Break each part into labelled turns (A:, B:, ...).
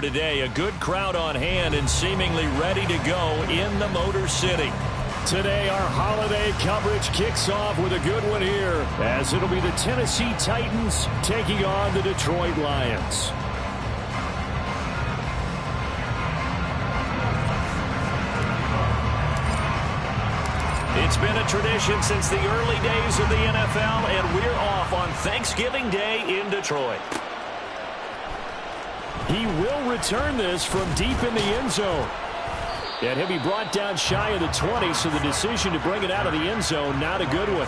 A: today. A good crowd on hand and seemingly ready to go in the Motor City. Today, our holiday coverage kicks off with a good one here, as it'll be the Tennessee Titans taking on the Detroit Lions. It's been a tradition since the early days of the NFL, and we're off on Thanksgiving Day in Detroit. He will return this from deep in the end zone. And he'll be brought down shy of the 20, so the decision to bring it out of the end zone, not a good one.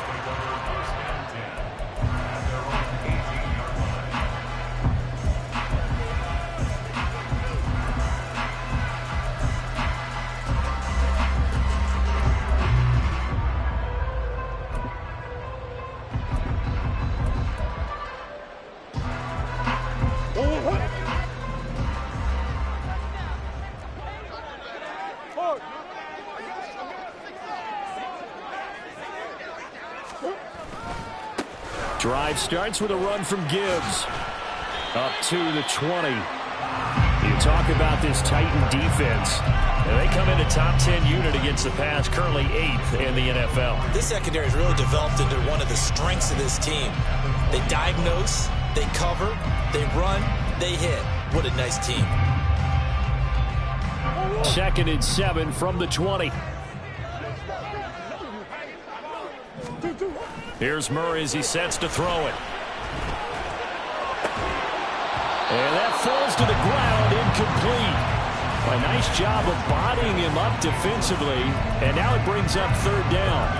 A: Drive starts with a run from Gibbs. Up to the 20. You talk about this Titan defense. And they come in a top 10 unit against the pass, currently 8th in the NFL.
B: This secondary has really developed into one of the strengths of this team. They diagnose, they cover, they run, they hit. What a nice team.
A: 2nd and 7 from the 20. Here's Murray as he sets to throw it. And that falls to the ground, incomplete. A nice job of bodying him up defensively, and now it brings up 3rd down.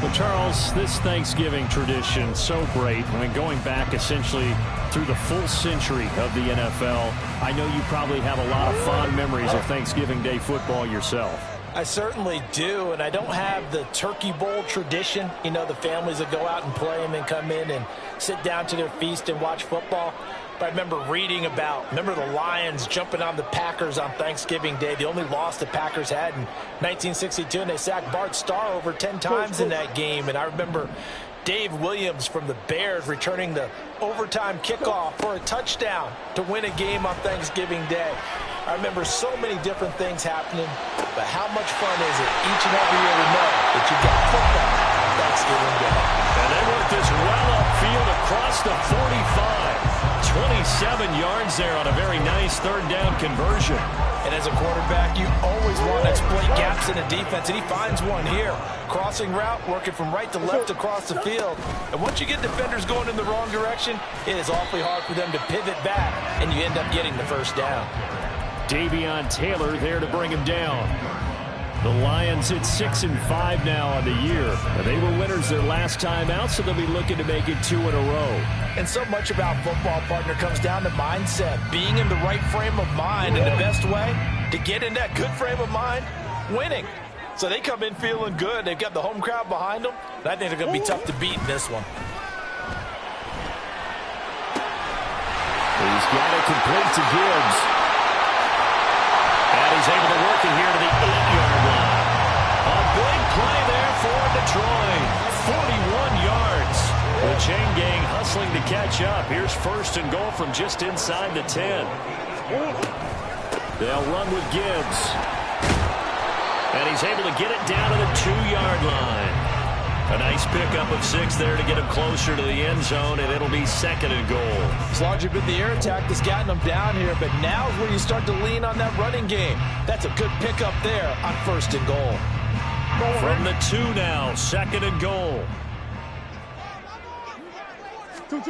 A: Well, Charles, this Thanksgiving tradition, so great. I mean, going back essentially through the full century of the NFL, I know you probably have a lot of fond memories of Thanksgiving Day football yourself.
B: I certainly do, and I don't have the Turkey Bowl tradition. You know, the families that go out and play and then come in and sit down to their feast and watch football. But I remember reading about, the Lions jumping on the Packers on Thanksgiving Day. The only loss the Packers had in 1962, and they sacked Bart Starr over 10 times in that game. And I remember Dave Williams from the Bears returning the overtime kickoff for a touchdown to win a game on Thanksgiving Day. I remember so many different things happening, but how much fun is it each and every year to know that you got football on Thanksgiving Day.
A: And they work this well upfield across the 45. 27 yards there on a very nice 3rd down conversion.
B: And as a quarterback, you always want to exploit gaps in a defense, and he finds one here. Crossing route, working from right to left across the field. And once you get defenders going in the wrong direction, it is awfully hard for them to pivot back, and you end up getting the 1st down.
A: Davion Taylor there to bring him down. The Lions at 6-5 now on the year. They were winners their last time out, so they'll be looking to make it 2 in a row.
B: And so much about football, partner, comes down to mindset. Being in the right frame of mind, and the best way to get in that good frame of mind, winning. So they come in feeling good. They've got the home crowd behind them. And I think they're going to be tough to beat in this one.
A: He's got it complete to Gibbs. And he's able to work it here to the 8-yard line. A big play there for Detroit. 41 yards. The chain gang hustling to catch up. Here's 1st and goal from just inside the 10. They'll run with Gibbs. And he's able to get it down to the 2-yard line. A nice pickup of 6 there to get him closer to the end zone, and it'll be 2nd and goal.
B: It's largely been the air attack that's gotten them down here, but now's where you start to lean on that running game. That's a good pickup there on 1st and goal.
A: From the 2 now, 2nd and goal. And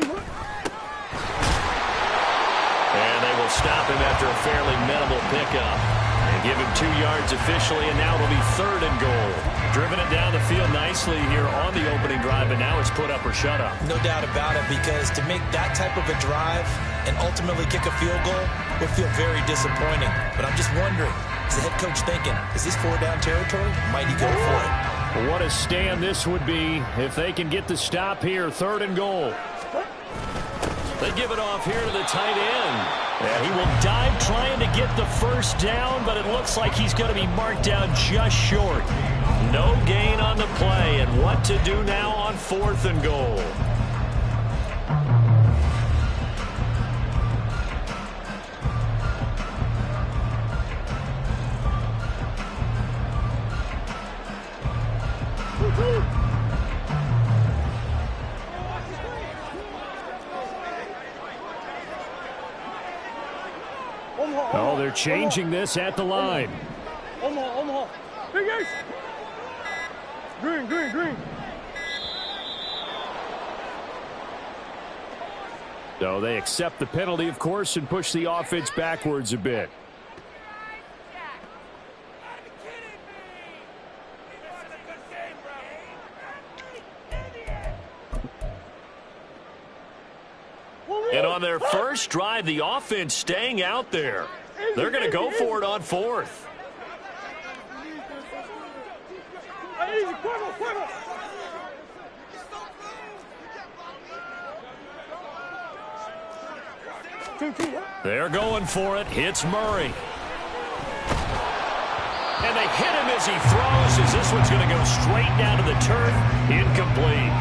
A: they will stop him after a fairly minimal pickup. And give him 2 yards officially, and now it'll be 3rd and goal. Driven it down the field nicely here on the opening drive, but now it's put up or shut up.
B: No doubt about it, because to make that type of a drive and ultimately kick a field goal would feel very disappointing. But I'm just wondering, is the head coach thinking, is this 4-down territory? Might he go for it?
A: Well, what a stand this would be if they can get the stop here, 3rd and goal. They give it off here to the tight end. And he will dive trying to get the 1st down, but it looks like he's going to be marked down just short. No gain on the play, and what to do now on 4th and goal. Oh, they're changing this at the line. Green. So they accept the penalty, of course, and push the offense backwards a bit. And on their first drive, the offense staying out there. They're going to go for it on fourth. They're going for it. Hits Murray. And they hit him as he throws, as this one's going to go straight down to the turf. Incomplete.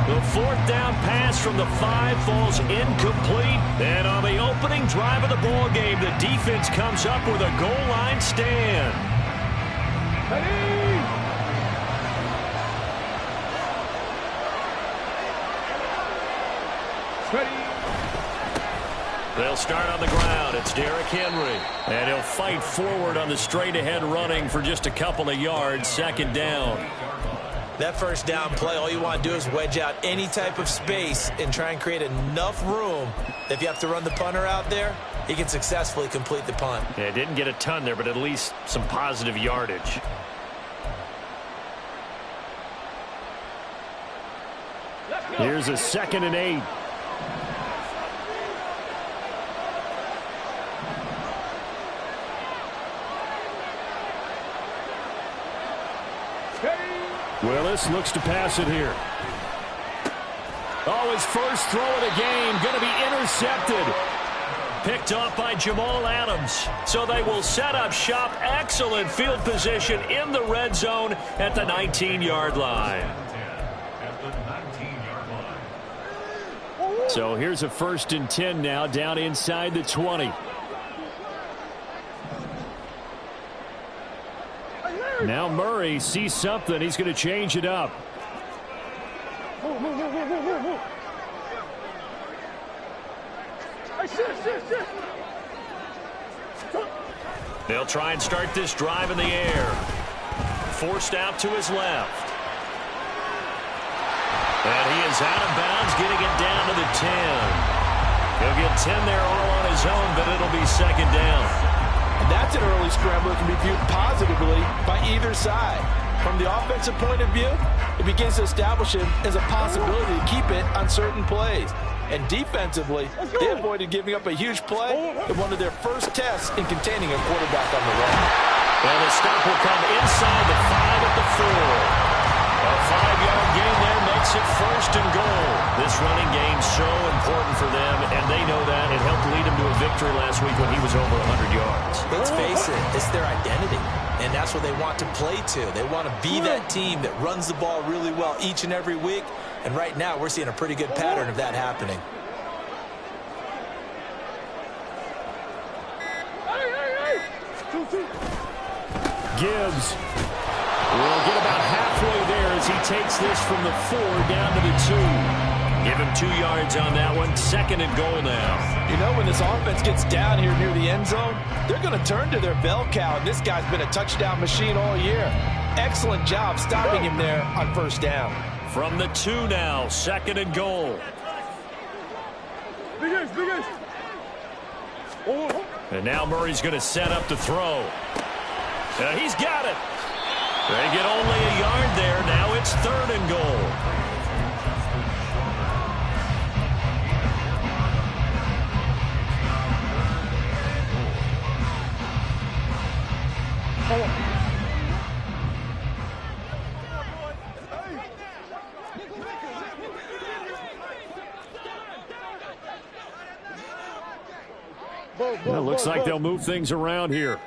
A: The fourth down pass from the 5 falls incomplete. And on the opening drive of the ball game, the defense comes up with a goal line stand. They'll start on the ground. It's Derrick Henry. And he'll fight forward on the straight-ahead running for just a couple of yards. Second down.
B: That first down play, all you want to do is wedge out any type of space and try and create enough room that if you have to run the punter out there, he can successfully complete the punt.
A: Yeah, didn't get a ton there, but at least some positive yardage. Here's a 2nd and 8. Willis looks to pass it here. Oh, his first throw of the game going to be intercepted. Picked off by Jamal Adams. So they will set up shop. Excellent field position in the red zone at the 19-yard line. So here's a 1st and 10 now, down inside the 20. Now Murray sees something. He's going to change it up. They'll try and start this drive in the air. Forced out to his left. And he is out of bounds, getting it down to the 10. He'll get 10 there all on his own, but it'll be 2nd down.
B: And that's an early scramble that can be viewed positively by either side. From the offensive point of view, it begins to establish him as a possibility to keep it on certain plays. And defensively, they avoided giving up a huge play in one of their first tests in containing a quarterback on the run.
A: And the stop will come inside the 5 at the 4. A 5-yard gain there makes it 1st and goal. This running game so important for them, and they know that. It helped lead them to a victory last week when he was over 100 yards.
B: Let's face it, it's their identity, and that's what they want to play to. They want to be that team that runs the ball really well each and every week, and right now we're seeing a pretty good pattern of that happening.
A: Gibbs will get about halfway there as he takes this from the 4 down to the 2. Give him 2 yards on that one. 2nd and goal now.
B: You know, when this offense gets down here near the end zone, they're going to turn to their bell cow, and this guy's been a touchdown machine all year. Excellent job stopping him there on 1st down.
A: From the 2 now, 2nd and goal. And now Murray's going to set up to throw. He's got it. They get only a yard there. Now it's 3rd and goal. It looks like they'll move things around here.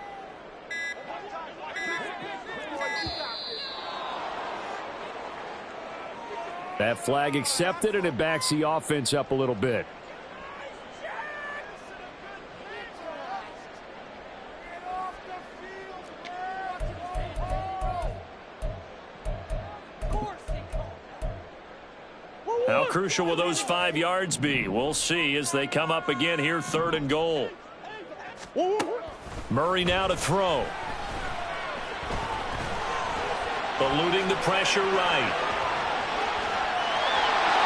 A: That flag accepted, and it backs the offense up a little bit. How crucial will those 5 yards be? We'll see as they come up again here, 3rd and goal. Murray now to throw. Eluding the pressure right.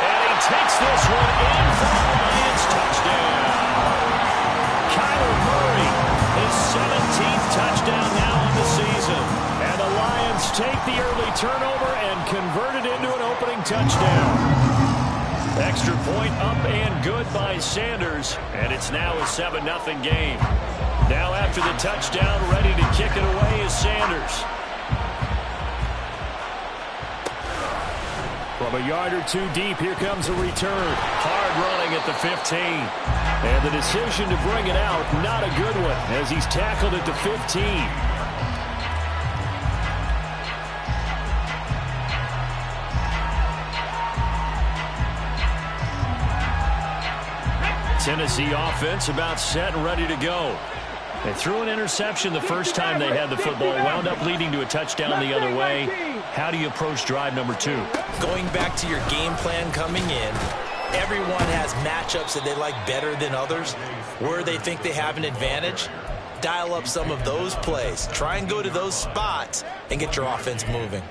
A: And he takes this one in for the Lions touchdown. Kyler Murray, his 17th touchdown now on the season. And the Lions take the early turnover and convert it into an opening touchdown. Extra point up and good by Sanders, and it's now a 7-0 game. Now after the touchdown, ready to kick it away is Sanders. From a yard or two deep, here comes a return. Hard running at the 15. And the decision to bring it out, not a good one, as he's tackled at the 15. Tennessee offense about set and ready to go. They threw an interception the first time they had the football, wound up leading to a touchdown the other way. How do you approach drive number 2?
B: Going back to your game plan coming in, everyone has matchups that they like better than others. Where they think they have an advantage, dial up some of those plays. Try and go to those spots and get your offense moving.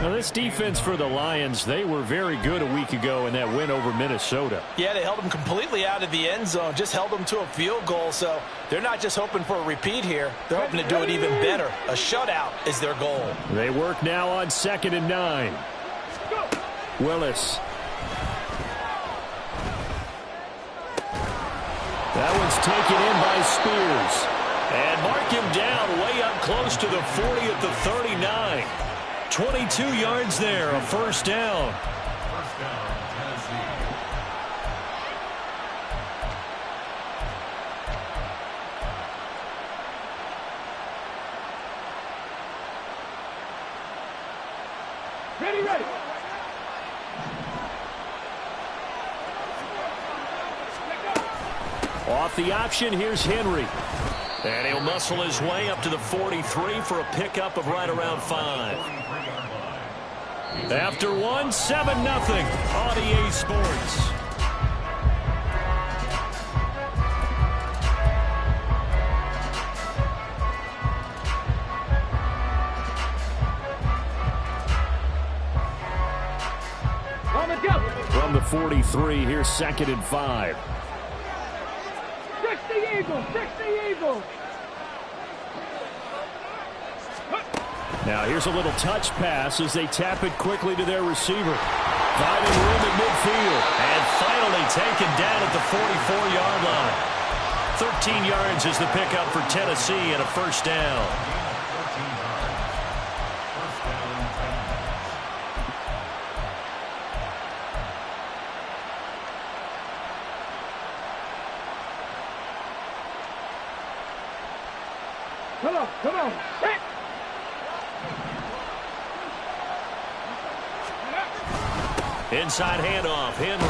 A: Now this defense for the Lions, they were very good a week ago in that win over Minnesota.
B: Yeah, they held them completely out of the end zone, just held them to a field goal, so they're not just hoping for a repeat here. They're hoping to do it even better. A shutout is their goal.
A: They work now on 2nd and 9. Willis. That one's taken in by Spears. And mark him down way up close to the 40 at the 39. 22 yards there, a first down.
C: Ready.
A: Off the option, here's Henry. And he'll muscle his way up to the 43 for a pickup of right around 5. After 1, 7-0 on EA Sports. From the 43, here's 2nd and 5.
C: Fix the Eagles.
A: Now here's a little touch pass as they tap it quickly to their receiver. Finding room at midfield. And finally taken down at the 44-yard line. 13 yards is the pickup for Tennessee and a first down.
C: Come on.
A: Inside handoff, Henry.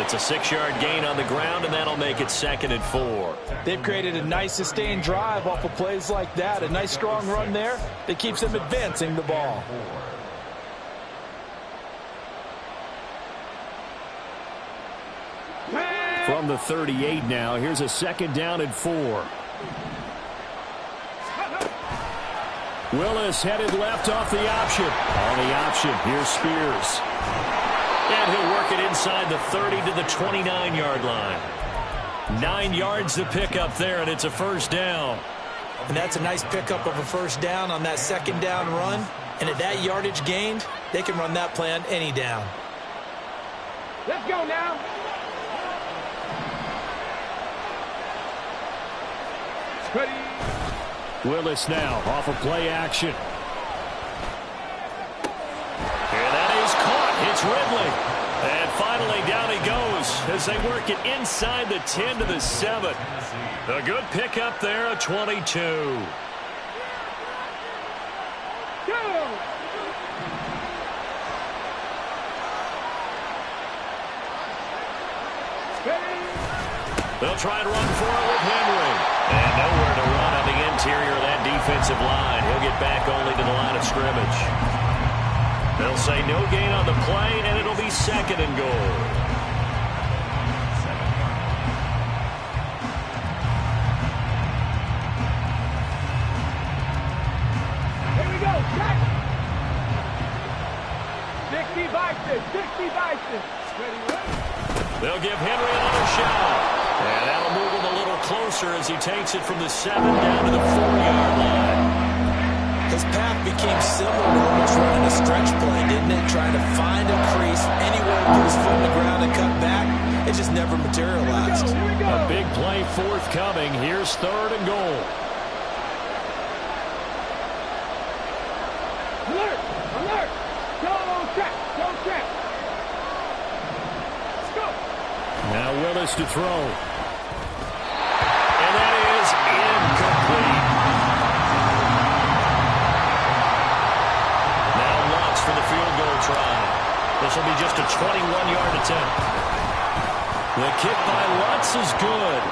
A: It's a 6-yard gain on the ground, and that'll make it 2nd and 4.
B: They've created a nice sustained drive off of plays like that. A nice strong run there that keeps them advancing the ball.
A: From the 38 now, here's a 2nd down and 4. Willis headed left off the option. On the option, here's Spears. And he'll work it inside the 30 to the 29-yard line. 9 yards to pick up there, and it's a first down.
B: And that's a nice pickup of a first down on that 2nd down run. And at that yardage gained, they can run that play on any down.
C: Let's go now. Ready.
A: Willis now off of play action. And that is caught. It's Ridley. And finally down he goes as they work it inside the 10 to the 7. A good pickup there, a 22.
C: Go.
A: They'll try and run for it with Henry. And nowhere to run on the interior of that defensive line. He'll get back only to the line of scrimmage. They'll say no gain on the play, and it'll be 2nd and goal. They'll give Henry another shot. And that'll move him a little closer as he takes it from the 7 down to the 4-yard line.
B: His path became similar to almost running a stretch play, didn't it? Trying to find a crease, anywhere to put his foot on the ground and cut back. It just never materialized.
A: A big play forthcoming. Here's 3rd and goal.
C: Alert! Alert! Go track! Go track! Let's go!
A: Now Willis to throw. And that is incomplete. Now Lutz for the field goal try. This will be just a 21-yard attempt. The kick by Lutz is good.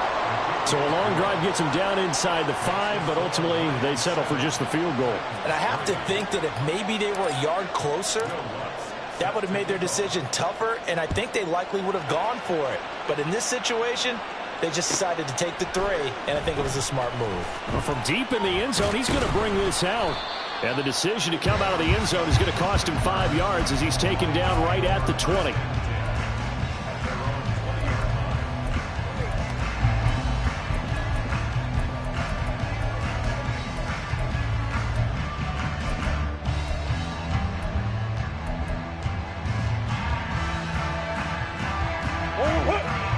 A: So a long drive gets him down inside the 5, but ultimately they settle for just the field goal.
B: And I have to think that if maybe they were a yard closer, that would have made their decision tougher, and I think they likely would have gone for it. But in this situation, they just decided to take the 3, and I think it was a smart move.
A: Well, from deep in the end zone, he's going to bring this out. And the decision to come out of the end zone is going to cost him 5 yards as he's taken down right at the 20.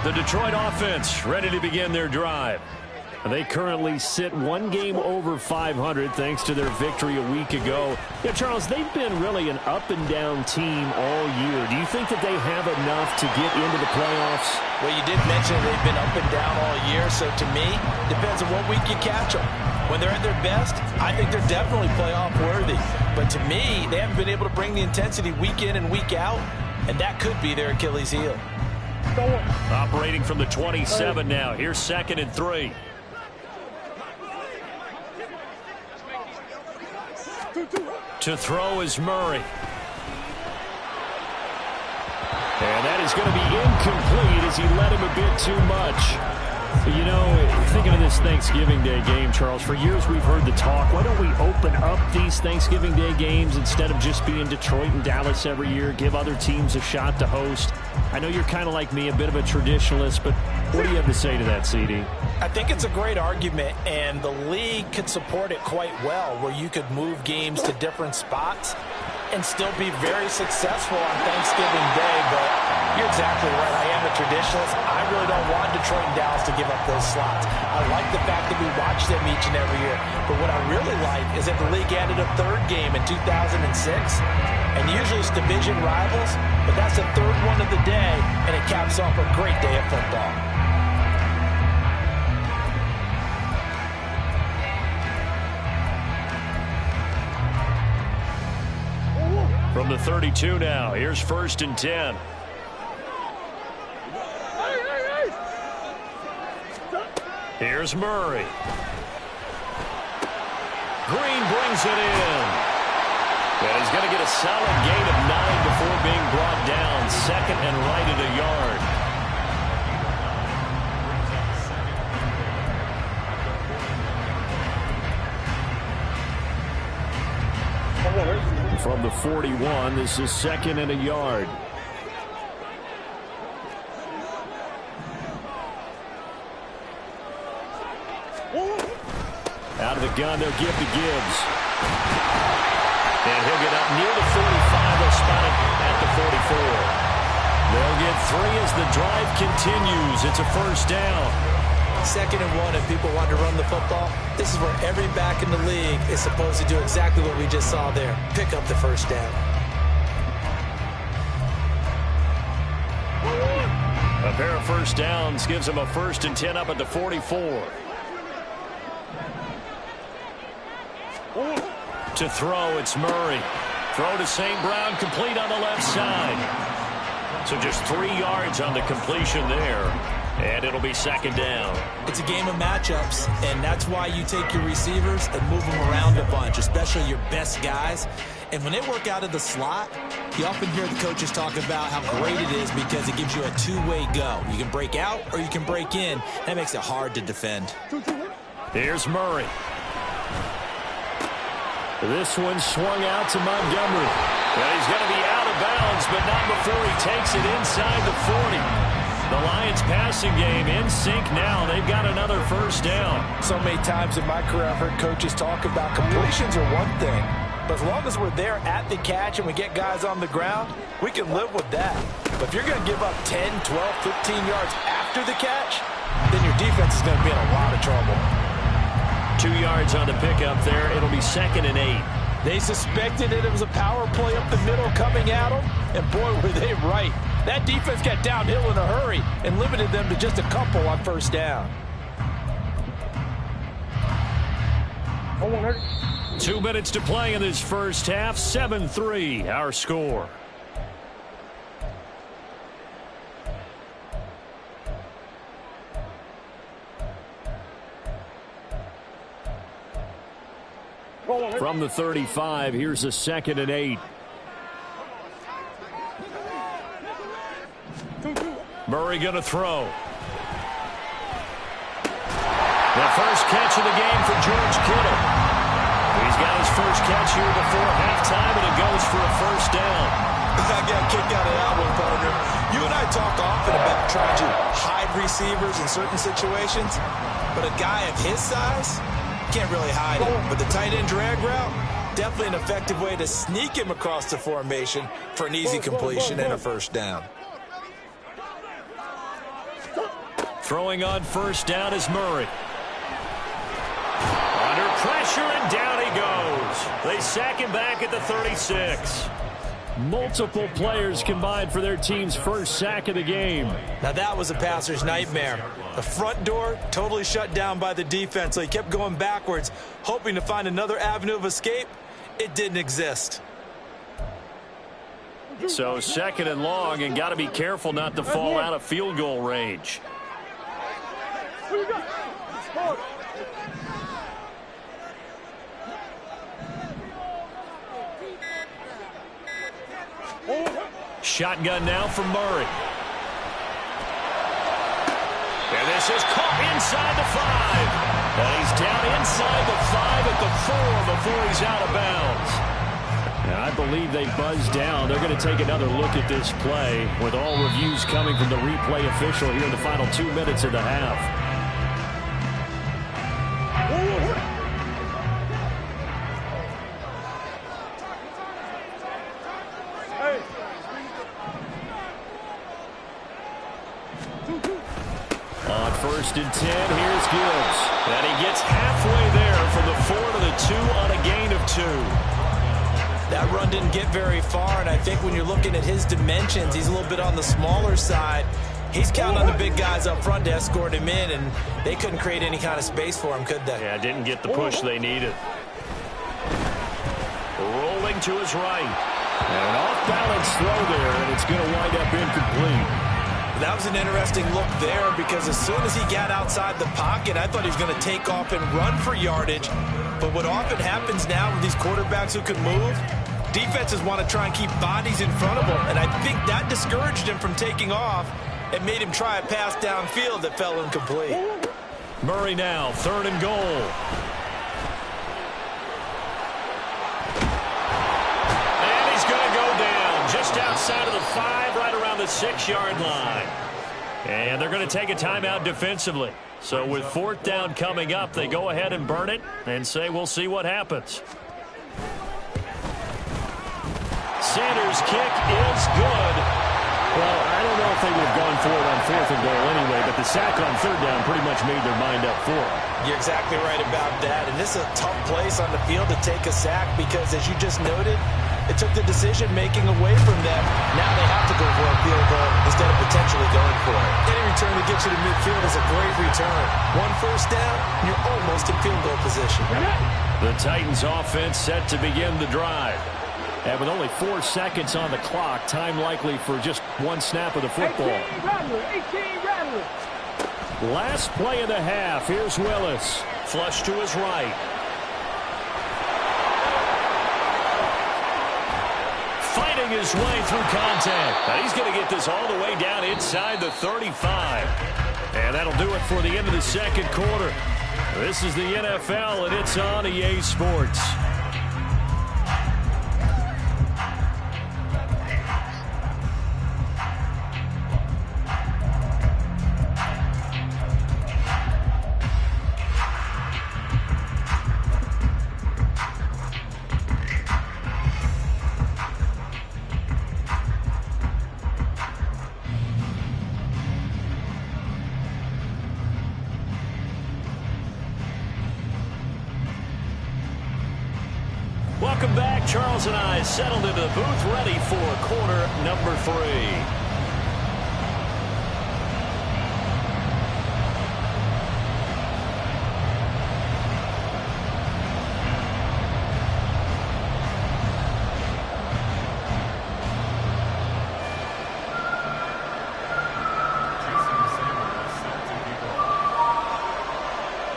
A: The Detroit offense ready to begin their drive. They currently sit 1 game over 500 thanks to their victory a week ago. Yeah, Charles, they've been really an up-and-down team all year. Do you think that they have enough to get into the playoffs?
B: Well, you did mention they've been up and down all year, so to me, depends on what week you catch them. When they're at their best, I think they're definitely playoff worthy. But to me, they haven't been able to bring the intensity week in and week out, and that could be their Achilles heel.
A: Operating from the 27 now. Here's 2nd and 3. To throw is Murray. And that is going to be incomplete as he led him a bit too much. You know, thinking of this Thanksgiving Day game, Charles, for years we've heard the talk, why don't we open up these Thanksgiving Day games instead of just being Detroit and Dallas every year, give other teams a shot to host? I know you're kind of like me, a bit of a traditionalist, but what do you have to say to that, CD?
B: I think it's a great argument, and the league could support it quite well, where you could move games to different spots and still be very successful on Thanksgiving Day. But you're exactly right. I am a traditionalist. I really don't want Detroit and Dallas to give up those slots. I like the fact that we watch them each and every year. But what I really like is that the league added a 3rd game in 2006. And usually it's division rivals, but that's the 3rd one of the day, and it caps off a great day of football.
A: From the 32 now, here's 1st and 10. Here's Murray. Green brings it in. And he's going to get a solid gain of 9 before being brought down. 2nd and right at a yard. From the 41, this is 2nd and a yard. Out of the gun, they'll give to Gibbs. And he'll get up near the 45. They'll spot it at the 44. They'll get 3 as the drive continues. It's a 1st down.
B: 2nd and 1, if people want to run the football, this is where every back in the league is supposed to do exactly what we just saw there. Pick up the 1st down.
A: A pair of 1st downs gives them a 1st and 10 up at the 44. To throw, it's Murray. Throw to St. Brown, complete on the left side. So just 3 yards on the completion there. And it'll be 2nd down.
B: It's a game of matchups, and that's why you take your receivers and move them around a bunch, especially your best guys. And when they work out of the slot, you often hear the coaches talk about how great it is because it gives you a 2-way go. You can break out or you can break in. That makes it hard to defend.
A: Here's Murray. This one swung out to Montgomery. And he's going to be out of bounds, but not before he takes it inside the 40. The Lions passing game in sync now. They've got another first down.
B: So many times in my career I've heard coaches talk about completions are one thing, but as long as we're there at the catch and we get guys on the ground, we can live with that. But if you're going to give up 10, 12, 15 yards after the catch, then your defense is going to be in a lot of trouble.
A: 2 yards on the pickup there. It'll be 2nd and 8.
B: They suspected it was a power play up the middle coming at them, and boy, were they right. That defense got downhill in a hurry and limited them to just a couple on first down.
A: 2 minutes to play in this first half. 7-3, our score. From the 35, here's a 2nd and 8. Murray going to throw. The first catch of the game for George Kittle. He's got his first catch here before halftime, and it goes for a first down.
B: I got a kick out of that one, partner. You and I talk often about trying to hide receivers in certain situations, but a guy of his size can't really hide him. But the tight end drag route, definitely an effective way to sneak him across the formation for an easy completion and a first down.
A: Throwing on first down is Murray. Under pressure, and down he goes. They sack him back at the 36. Multiple players combined for their team's first sack of the game.
B: Now that was a passer's nightmare. The front door totally shut down by the defense, so he kept going backwards, hoping to find another avenue of escape. It didn't exist.
A: So 2nd and long, and got to be careful not to fall out of field goal range. Shotgun now from Murray. And this is caught inside the 5. And he's down inside the 5 at the 4 before he's out of bounds. Now, I believe they buzzed down. They're going to take another look at this play with all reviews coming from the replay official here in the final 2 minutes of the half. On 1st and 10, here's Gibbs. And he gets halfway there from the 4 to the 2 on a gain of 2.
B: That run didn't get very far, and I think when you're looking at his dimensions, he's a little bit on the smaller side. He's counting on the big guys up front to escort him in, and they couldn't create any kind of space for him, could they?
A: Yeah, didn't get the push they needed. Rolling to his right. And an off-balance throw there, and it's going to wind up incomplete.
B: That was an interesting look there, because as soon as he got outside the pocket, I thought he was going to take off and run for yardage. But what often happens now with these quarterbacks who can move, defenses want to try and keep bodies in front of them. And I think that discouraged him from taking off and made him try a pass downfield that fell incomplete.
A: Murray now, 3rd and goal. And he's going to go down just outside of the 5, right around the 6-yard line. And they're going to take a timeout defensively. So with 4th down coming up, they go ahead and burn it and say we'll see what happens. Sanders' kick is good. Well, I don't know if they would have gone for it on 4th and goal anyway, but the sack on 3rd down pretty much made their mind up for it.
B: You're exactly right about that. And this is a tough place on the field to take a sack because, as you just noted, it took the decision-making away from them. Now they have to go for a field goal instead of potentially going for it. Any return that gets you to midfield is a great return. 1 first down, you're almost in field goal position.
A: The Titans offense set to begin the drive. And with only 4 seconds on the clock, time likely for just 1 snap of the football.
C: 18 Rattler.
A: Last play of the half. Here's Willis. Flush to his right. Fighting his way through contact. Now he's going to get this all the way down inside the 35. And that'll do it for the end of the 2nd quarter. This is the NFL, and it's on EA Sports. Charles and I settled into the booth, ready for quarter number 3.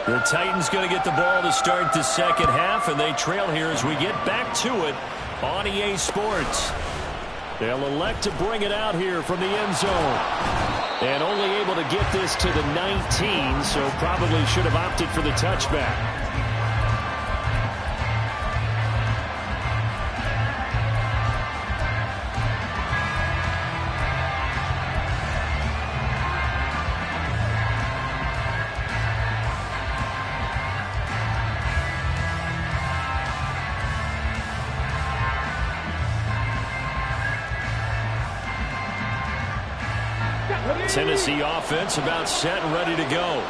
A: The Titans going to get the ball to start the second half, and they trail here as we get back to it on EA Sports. They'll elect to bring it out here from the end zone. And only able to get this to the 19, so probably should have opted for the touchback. Tennessee offense about set and ready to go.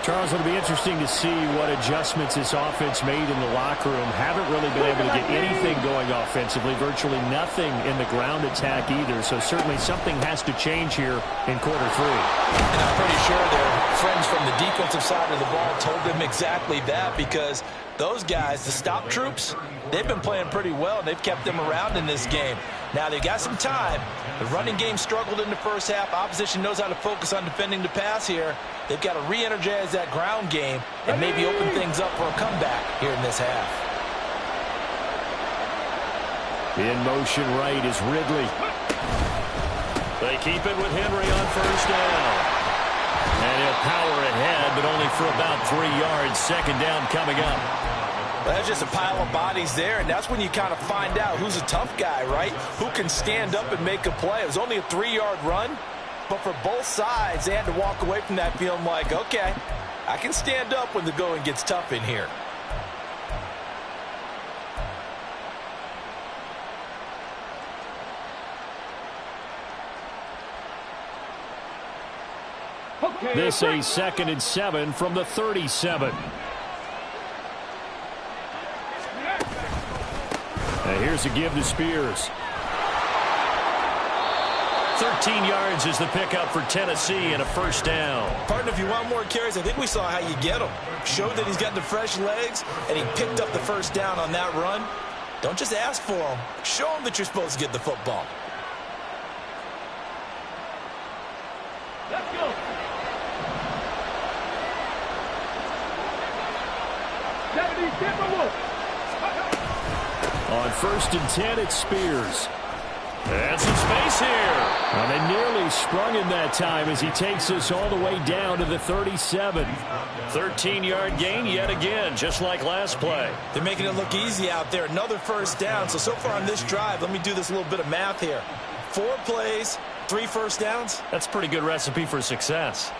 A: Charles, it'll be interesting to see what adjustments this offense made in the locker room. Haven't really been able to get anything going offensively, virtually nothing in the ground attack either. So certainly something has to change here in quarter 3.
B: And I'm pretty sure their friends from the defensive side of the ball told them exactly that, because those guys, the stop troops, they've been playing pretty well, and they've kept them around in this game. Now, they've got some time. The running game struggled in the first half. Opposition knows how to focus on defending the pass here. They've got to re-energize that ground game and maybe open things up for a comeback here in this half.
A: In motion right is Ridley. They keep it with Henry on first down. And he'll power ahead, but only for about 3 yards. Second down coming up.
B: Well, that's just a pile of bodies there, and that's when you kind of find out who's a tough guy, right? Who can stand up and make a play. It was only a 3-yard run, but for both sides, they had to walk away from that feeling like, okay, I can stand up when the going gets tough in here.
A: This a 2nd and 7 from the 37. Here's a give to Spears. 13 yards is the pickup for Tennessee and a first down.
B: Partner, if you want more carries, I think we saw how you get him. Showed that he's got the fresh legs, and he picked up the first down on that run. Don't just ask for him. Show him that you're supposed to get the football.
C: Let's go.
A: On 1st and 10, it's Spears. And some space here. And they nearly sprung him that time as he takes us all the way down to the 37. 13-yard gain yet again, just like last play.
B: They're making it look easy out there. Another first down. So far on this drive, let me do this little bit of math here. 4 plays, 3 first downs.
A: That's a pretty good recipe for success.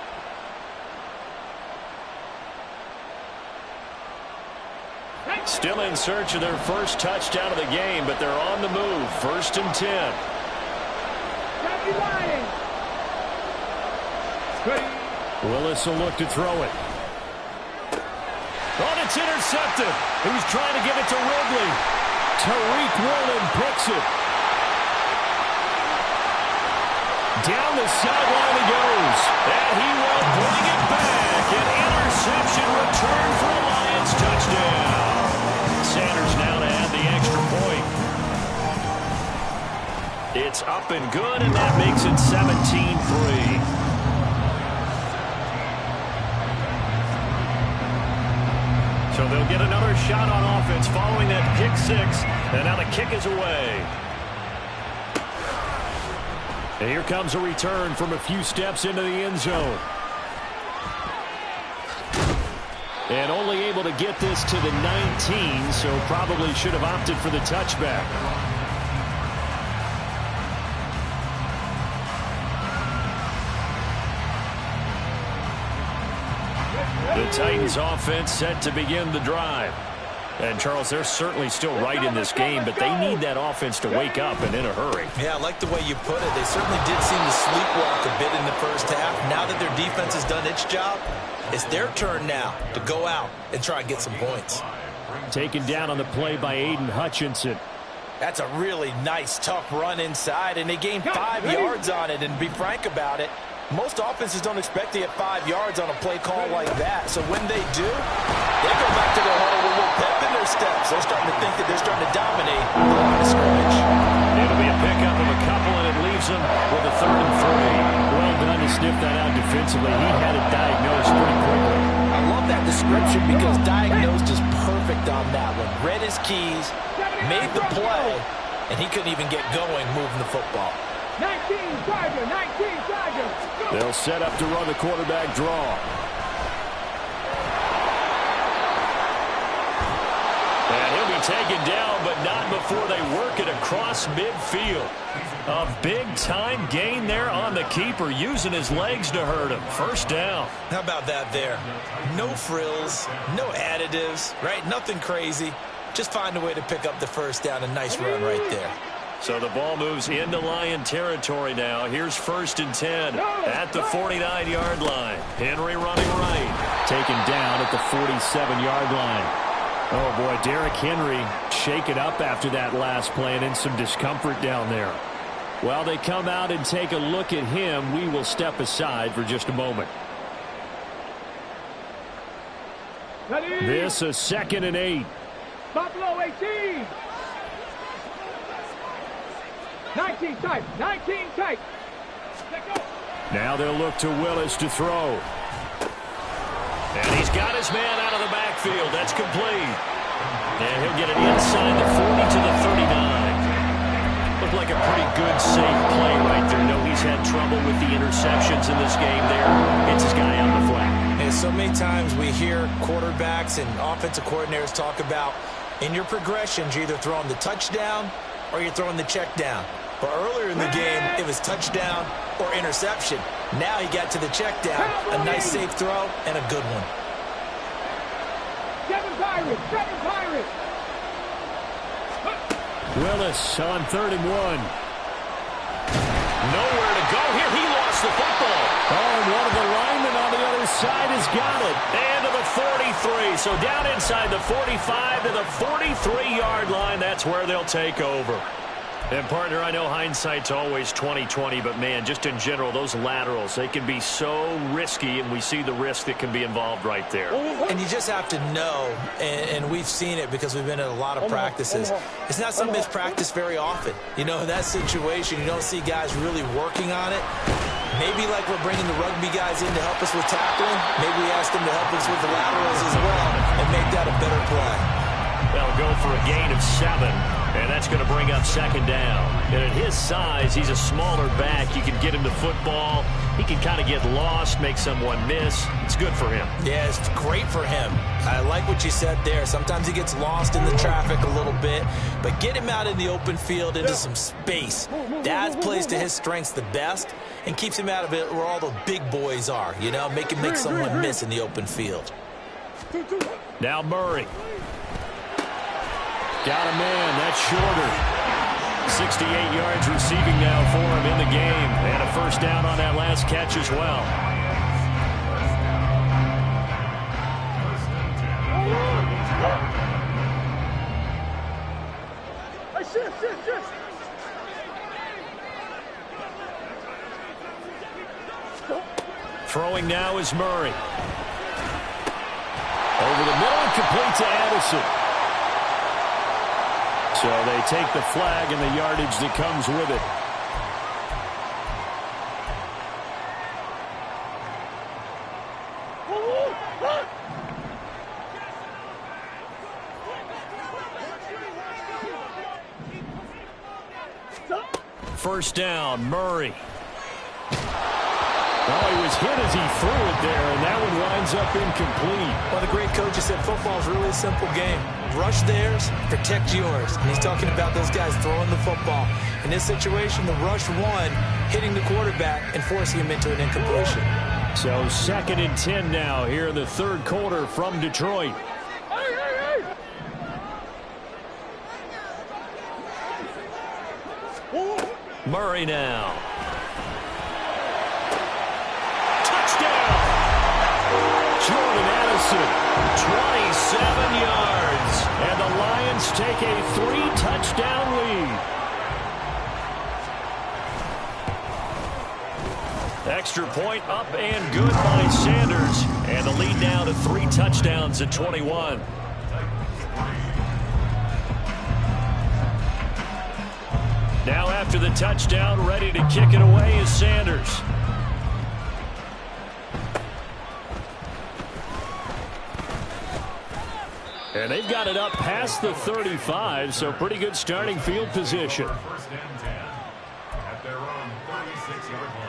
A: Still in search of their first touchdown of the game, but they're on the move. 1st and 10. Willis will look to throw it. Oh, it's intercepted. He was trying to give it to Ridley. Tariq Woolen picks it. Down the sideline he goes. And he will bring it back. An interception return for a Lions touchdown. Sanders now to add the extra point. It's up and good, and that makes it 17-3. So they'll get another shot on offense following that pick 6, and now the kick is away. And here comes a return from a few steps into the end zone. And only able to get this to the 19, so probably should have opted for the touchback. The Titans offense set to begin the drive. And, Charles, they're certainly still right in this game, but they need that offense to wake up and in a hurry.
B: Yeah, I like the way you put it. They certainly did seem to sleepwalk a bit in the first half. Now that their defense has done its job, it's their turn now to go out and try and get some points.
A: Taken down on the play by Aiden Hutchinson.
B: That's a really nice, tough run inside, and they gained 5 yards on it. And to be frank about it, most offenses don't expect to get 5 yards on a play call like that. So when they do, they go back to their huddle with a little pep in their steps. They're starting to think that they're starting to dominate the line of scrimmage.
A: It'll be a pickup of a couple, and it leaves them with a 3rd and 3. Well done to sniff that out defensively. He had it diagnosed pretty quickly.
B: I love that description because diagnosed is perfect on that one. Read his keys, made the play, and he couldn't even get going moving the football.
C: 19 Charger, 19 Charger.
A: They'll set up to run the quarterback draw. And he'll be taken down, but not before they work it across midfield. A big-time gain there on the keeper, using his legs to hurt him. First down.
B: How about that there? No frills, no additives, right? Nothing crazy. Just find a way to pick up the first down. A nice run right there.
A: So the ball moves into Lion territory now. Here's 1st and 10 at the 49-yard line. Henry running right. Taken down at the 47-yard line. Oh, boy, Derrick Henry shaken up after that last play and in some discomfort down there. While they come out and take a look at him, we will step aside for just a moment. This is 2nd and 8.
C: Buffalo 18. 19 tight, 19 tight.
A: Now they'll look to Willis to throw. And he's got his man out of the backfield. That's complete. And he'll get it inside the 40 to the 39. Looked like a pretty good, safe play right there. No, he's had trouble with the interceptions in this game there. It's his guy on the flat.
B: And so many times we hear quarterbacks and offensive coordinators talk about in your progressions, you're either throwing the touchdown or you're throwing the check down. But earlier in the game, it was touchdown or interception. Now he got to the check down, a nice safe throw, and a good one.
C: 7 Pirates, 7 Pirates.
A: Willis on 3rd and 1. Nowhere to go here. He lost the football. Oh, and one of the linemen on the other side has got it. And to the 43. So down inside the 45 to the 43-yard line. That's where they'll take over. And, partner, I know hindsight's always 20/20, but, man, just in general, those laterals, they can be so risky, and we see the risk that can be involved right there.
B: And you just have to know, and we've seen it because we've been at a lot of practices. It's not something that's practiced very often. You know, in that situation, you don't see guys really working on it. Maybe like we're bringing the rugby guys in to help us with tackling, maybe we ask them to help us with the laterals as well and make that a better play.
A: They'll go for a gain of 7. And that's going to bring up 2nd down. And at his size, he's a smaller back. You can get him the football. He can kind of get lost, make someone miss. It's good for him. Yeah, it's great for him. I like what you said there. Sometimes he gets lost in the traffic a little bit. But get him out in the open field into some space. That plays to his strengths the best and keeps him out of it where all the big boys are. You know, make him make someone miss in the open field. Now Murray. Got a man. That's shorter. 68 yards receiving now for him in the game. And a 1st down on that last catch as well. Throwing now is Murray. Over the middle, complete to Addison. So they take the flag and the yardage that comes with it. First down, Murray. Well, he was hit as he threw it there, and that one winds up incomplete. Well, the great coach has said football is really a simple game. Rush theirs, protect yours. And he's talking about those guys throwing the football. In this situation, the rush one, hitting the quarterback and forcing him into an incompletion. So 2nd and 10 now here in the 3rd quarter from Detroit. Murray now. Touchdown! Jordan Addison, 27 yards. And the Lions Lions take a 3-touchdown lead. Extra point up and good by Sanders. And the lead now to 3 touchdowns at 21. Now after the touchdown, ready to kick it away is Sanders. And they've got it up past the 35, so pretty good starting field position.
D: First and 10 at their own 36-yard line.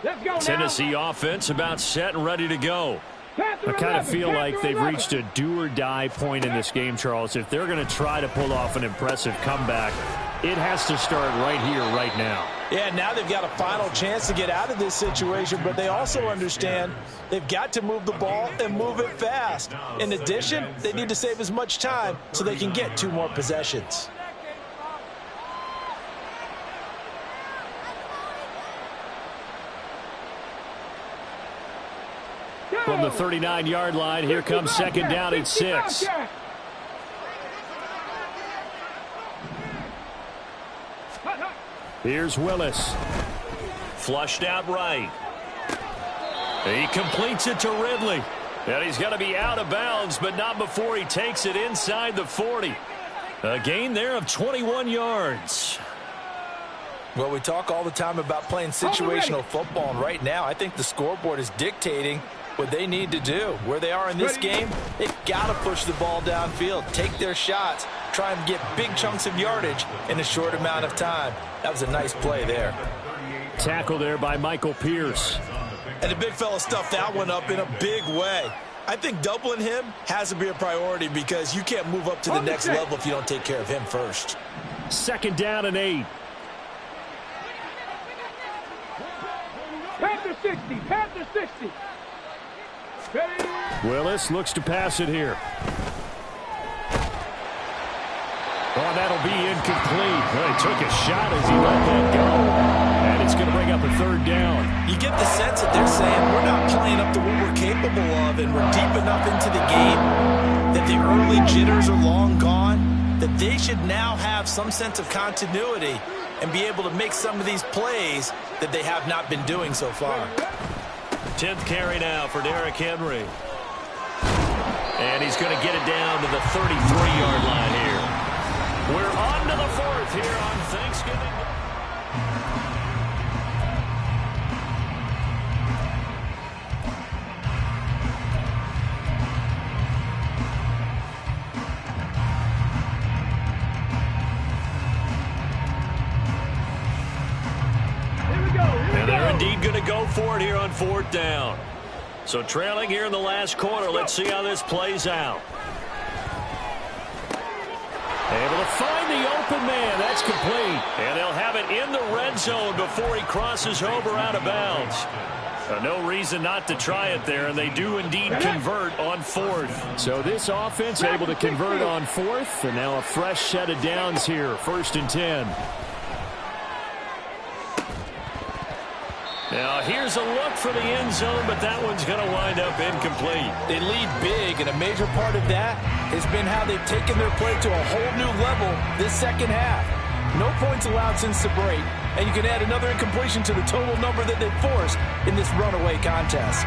C: Let's go now.
A: Tennessee offense about set and ready to go. I kind of feel like they've reached a do-or-die point in this game, Charles. If they're going to try to pull off an impressive comeback, it has to start right here, right now.
B: Yeah, now they've got a final chance to get out of this situation, but they also understand they've got to move the ball and move it fast. In addition, they need to save as much time so they can get 2 more possessions.
A: From the 39-yard line, here comes second down at 6. Here's Willis. Flushed out right. He completes it to Ridley. And he's going to be out of bounds, but not before he takes it inside the 40. A gain there of 21 yards.
B: Well, we talk all the time about playing situational football, and right now I think the scoreboard is dictating what they need to do. Where they are in this game, they've got to push the ball downfield, take their shots, try and get big chunks of yardage in a short amount of time. That was a nice play there.
A: Tackle there by Michael Pierce.
B: And the big fella stuffed that one up in a big way. I think doubling him has to be a priority because you can't move up to the next level if you don't take care of him first.
A: Second down and 8.
C: Panther 60, Panther 60.
A: Willis looks to pass it here. Oh, that'll be incomplete. Well, he took a shot as he let that go. And it's going to bring up a 3rd down.
B: You get the sense that they're saying we're not playing up to what we're capable of, and we're deep enough into the game that the early jitters are long gone, that they should now have some sense of continuity and be able to make some of these plays that they have not been doing so far.
A: 10th carry now for Derrick Henry. And he's going to get it down to the 33-yard line here. We're on to the 4th here on Thanksgiving. And they're indeed going to go for it here on 4th down. So trailing here in the last quarter. Let's see how this plays out. Able to find the open man. That's complete. And they'll have it in the red zone before he crosses over out of bounds. No reason not to try it there, and they do indeed convert on 4th. So this offense able to convert on 4th, and now a fresh set of downs here, 1st and 10. Now here's a look for the end zone, but that one's going to wind up incomplete.
B: They lead big, and a major part of that has been how they've taken their play to a whole new level this second half. No points allowed since the break, and you can add another incompletion to the total number that they forced in this runaway contest.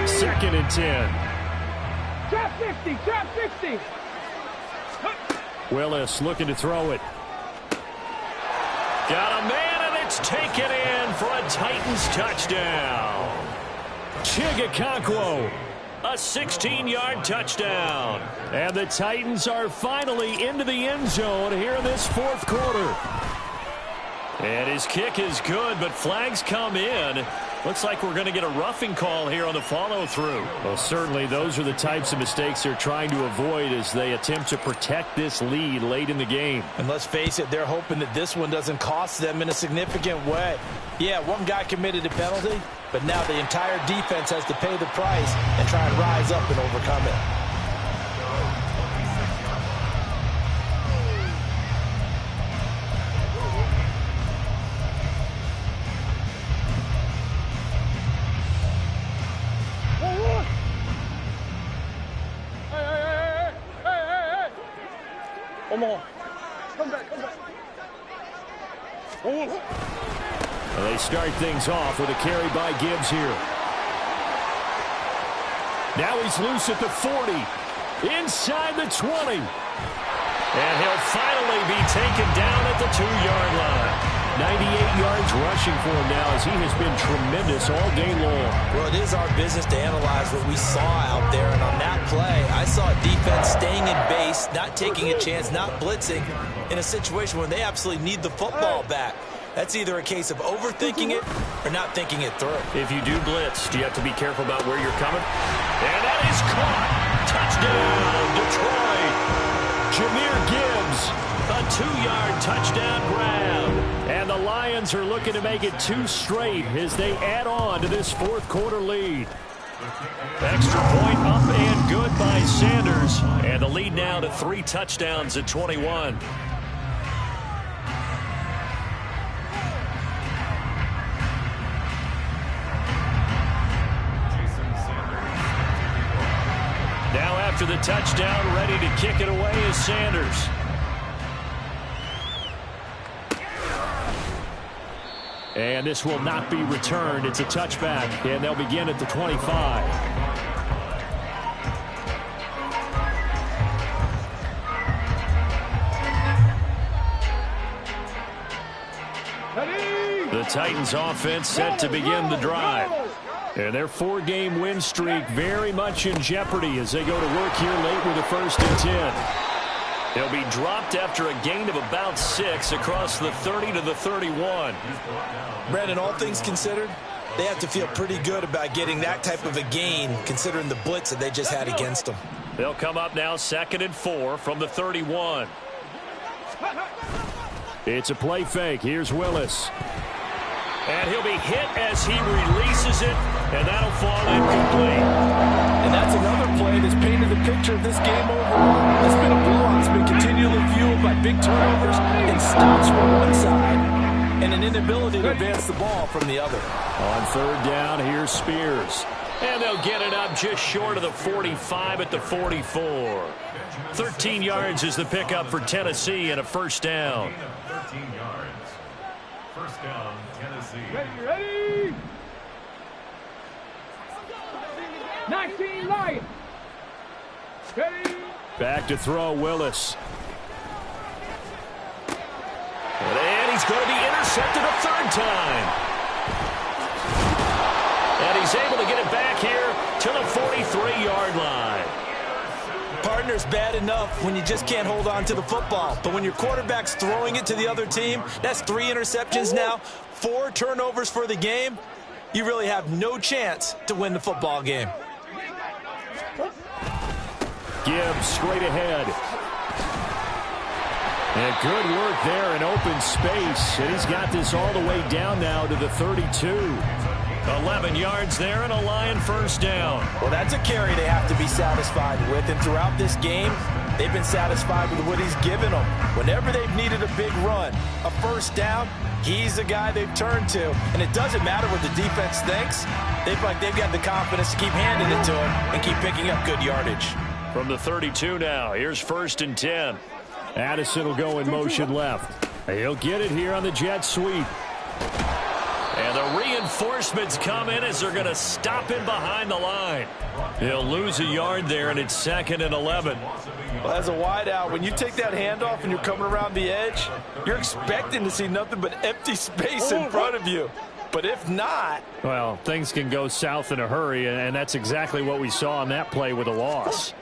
A: Second and 10.
C: Trap 60, trap 60.
A: Willis looking to throw it. Got a man, and it's taken in for a Titans touchdown. Chigakonkwo, a 16-yard touchdown. And the Titans are finally into the end zone here in this 4th quarter. And his kick is good, but flags come in. Looks like we're going to get a roughing call here on the follow-through. Well, certainly those are the types of mistakes they're trying to avoid as they attempt to protect this lead late in the game.
B: And let's face it, they're hoping that this one doesn't cost them in a significant way. Yeah, one guy committed a penalty, but now the entire defense has to pay the price and try and rise up and overcome it.
C: Come on. Come back.
A: Well, they start things off with a carry by Gibbs here. Now he's loose at the 40. Inside the 20. And he'll finally be taken down at the 2-yard line. 98 yards rushing for him now as he has been tremendous all day long.
B: Well, it is our business to analyze what we saw out there. And on that play, I saw a defense staying in base, not taking a chance, not blitzing in a situation where they absolutely need the football back. That's either a case of overthinking it or not thinking it through.
A: If you do blitz, do you have to be careful about where you're coming? And that is caught. Touchdown, Detroit. Jahmyr Gibbs, a 2-yard touchdown grab. And the Lions are looking to make it 2 straight as they add on to this fourth-quarter lead. Extra point up and good by Sanders. And the lead now to 3 touchdowns at 21. Now after the touchdown, ready to kick it away is Sanders. And this will not be returned. It's a touchback, and they'll begin at the 25. The Titans offense set to begin the drive. And their 4-game win streak very much in jeopardy as they go to work here late with a 1st and 10. They'll be dropped after a gain of about 6 across the 30 to the 31.
B: Brandon, all things considered, they have to feel pretty good about getting that type of a gain considering the blitz that they just had against them.
A: They'll come up now 2nd and 4 from the 31. It's a play fake. Here's Willis. And he'll be hit as he releases it, and that'll fall incomplete.
E: And that's another play that's painted the picture of this game overall. It's been a blowout. It's been continually fueled by big turnovers and stops from one side and an inability to advance the ball from the other.
A: On 3rd down, here's Spears. And they'll get it up just short of the 45 at the 44. 13 yards is the pickup for Tennessee and a 1st down.
D: 13 yards. 1st down, Tennessee.
C: Ready? 19 Lions. Ready?
A: Back to throw, Willis. And he's going to be intercepted a 3rd time. And he's able to get it back here to the 43-yard line.
B: Partner's bad enough when you just can't hold on to the football. But when your quarterback's throwing it to the other team, that's 3 interceptions now, 4 turnovers for the game. You really have no chance to win the football game.
A: Gibbs straight ahead. And good work there in open space. And he's got this all the way down now to the 32. 11 yards there and a Lion 1st down.
B: Well, that's a carry they have to be satisfied with. And throughout this game, they've been satisfied with what he's given them. Whenever they've needed a big run, a 1st down, he's the guy they've turned to. And it doesn't matter what the defense thinks. They feel like they've got the confidence to keep handing it to him and keep picking up good yardage.
A: From the 32 now, here's 1st and 10. Addison will go in motion left. He'll get it here on the jet sweep. And the reinforcements come in as they're going to stop him behind the line. He'll lose a yard there, and it's 2nd and 11.
E: Well, as a wideout, when you take that handoff and you're coming around the edge, you're expecting to see nothing but empty space in front of you. But if not...
A: Well, things can go south in a hurry, and that's exactly what we saw on that play with a loss.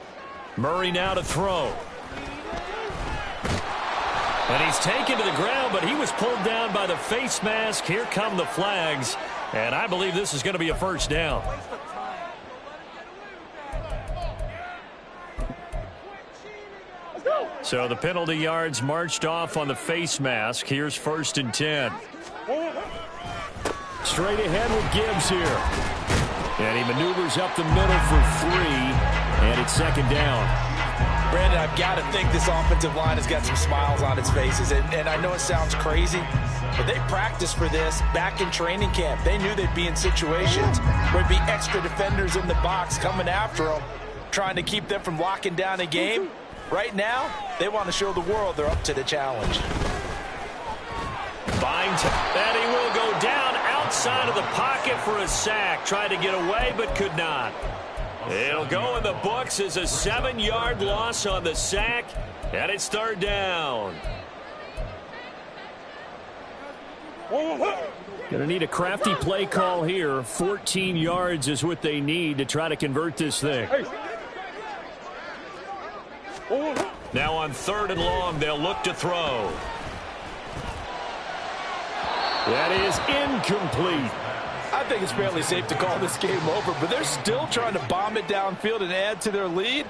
A: Murray now to throw. And he's taken to the ground, but he was pulled down by the face mask. Here come the flags, and I believe this is going to be a 1st down. So the penalty yards marched off on the face mask. Here's 1st and 10. Straight ahead with Gibbs here. And he maneuvers up the middle for 3, and it's 2nd down.
B: Brandon, I've got to think this offensive line has got some smiles on its faces. And I know it sounds crazy, but they practiced for this back in training camp. They knew they'd be in situations where there'd be extra defenders in the box coming after them, trying to keep them from locking down a game. Right now, they want to show the world they're up to the challenge.
A: Byington, and he will go down outside of the pocket for a sack. Tried to get away, but could not. It'll go in the books as a 7-yard loss on the sack, and it's third down. Going to need a crafty play call here. 14 yards is what they need to try to convert this thing. Now on 3rd and long, they'll look to throw. That is incomplete.
E: I think it's fairly safe to call this game over, but they're still trying to bomb it downfield and add to their lead.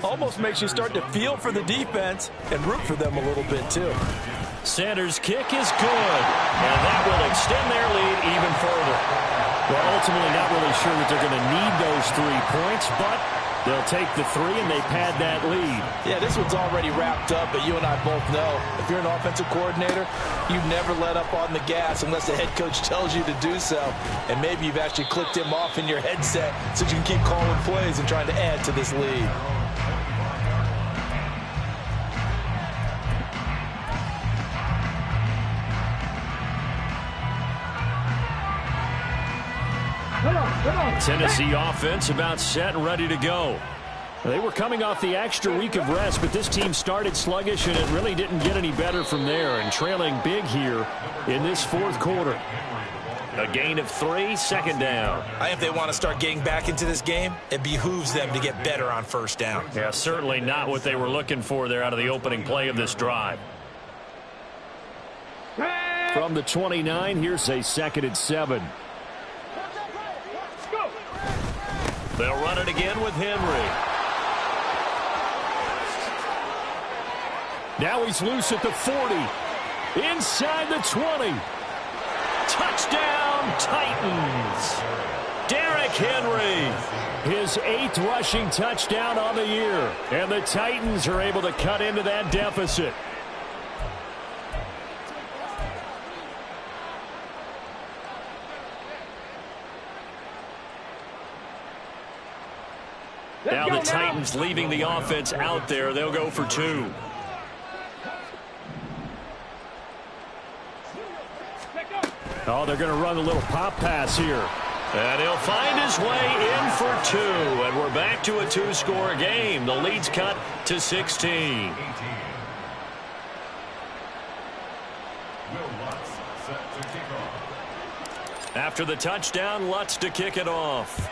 E: Almost makes you start to feel for the defense and root for them a little bit, too.
A: Sanders' kick is good, and that will extend their lead even further. Well, ultimately not really sure that they're going to need those 3 points, but they'll take the 3 and they pad that lead.
E: Yeah, this one's already wrapped up, but you and I both know if you're an offensive coordinator, you never let up on the gas unless the head coach tells you to do so. And maybe you've actually clicked him off in your headset so you can keep calling plays and trying to add to this lead.
A: Tennessee offense about set and ready to go. They were coming off the extra week of rest, but this team started sluggish, and it really didn't get any better from there, and trailing big here in this 4th quarter. A gain of 3, 2nd down.
B: I think if they want to start getting back into this game, it behooves them to get better on 1st down.
A: Yeah, certainly not what they were looking for there out of the opening play of this drive. From the 29, here's a 2nd and 7. They'll run it again with Henry. Now he's loose at the 40. Inside the 20. Touchdown, Titans. Derrick Henry. His 8th rushing touchdown on the year. And the Titans are able to cut into that deficit. Now the Titans leaving the offense out there. They'll go for 2. Oh, they're going to run a little pop pass here. And he'll find his way in for 2. And we're back to a 2-score game. The lead's cut to 16. After the touchdown, Lutz to kick it off.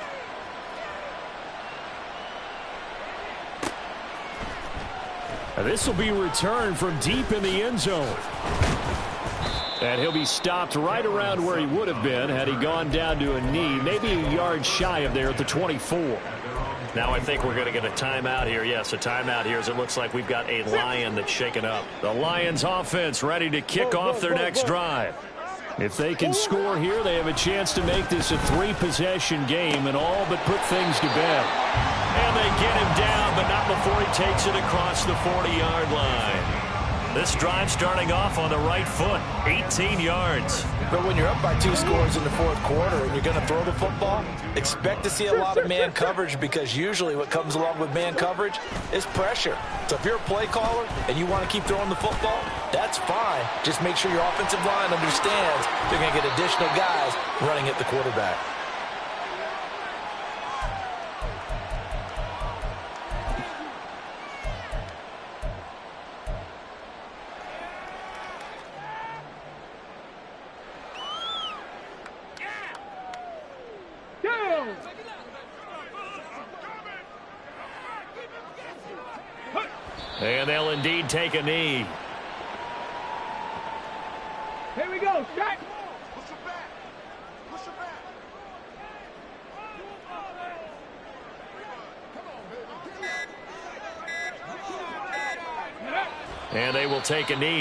A: This will be returned from deep in the end zone. And he'll be stopped right around where he would have been had he gone down to a knee, maybe a yard shy of there at the 24. Now I think we're going to get a timeout here. Yes, a timeout here as it looks like we've got a Lion that's shaken up. The Lions offense ready to kick off their next drive. If they can score here, they have a chance to make this a 3-possession game and all but put things to bed. And they get him down, but not before he takes it across the 40-yard line. This drive starting off on the right foot, 18 yards.
B: But when you're up by 2 scores in the 4th quarter and you're going to throw the football, expect to see a lot of man coverage, because usually what comes along with man coverage is pressure. So if you're a play caller and you want to keep throwing the football, that's fine. Just make sure your offensive line understands they're going to get additional guys running at the quarterback.
A: And they'll indeed take a knee.
C: Here we go. Strike.
A: And they will take a knee here.